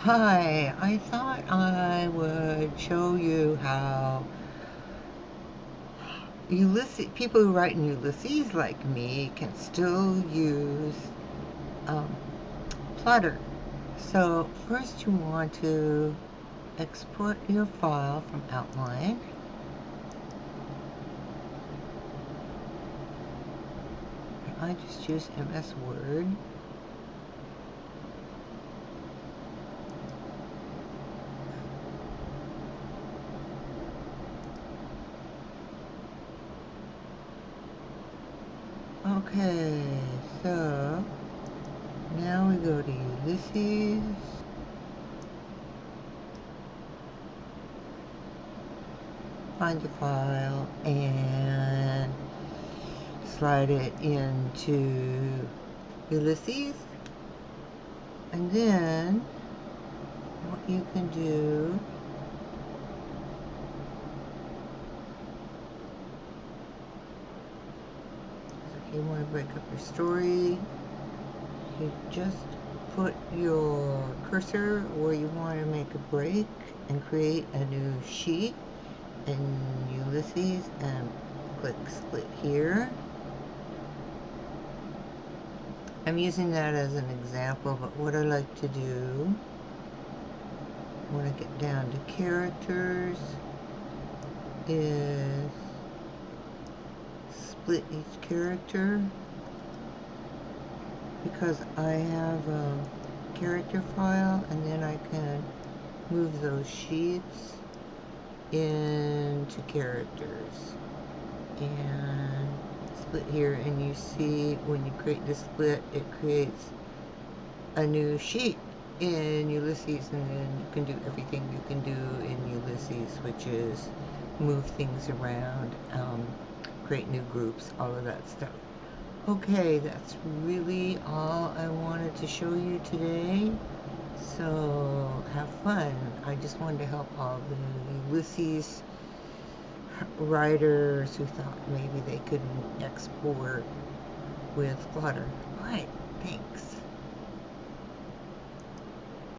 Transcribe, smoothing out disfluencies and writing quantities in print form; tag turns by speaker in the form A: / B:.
A: Hi, I thought I would show you how Ulysses, people who write in Ulysses like me can still use um, Plottr. So first you want to export your file from Outline. I just use MS Word. Okay, so now we go to Ulysses. Find your file and slide it into Ulysses. And then what you can do is if you want to break up your story, you just put your cursor where you want to make a break and create a new sheet in Ulysses and click split here. I'm using that as an example, but what I like to do when I get down to characters is split each character, because I have a character file, and then I can move those sheets into characters and split here, and you see when you create the split, it creates a new sheet in Ulysses, and then you can do everything you can do in Ulysses, which is move things around, create new groups, all of that stuff. Okay, that's really all I wanted to show you today. So have fun. I just wanted to help all the Ulysses writers who thought maybe they couldn't export with Plottr. All right, thanks.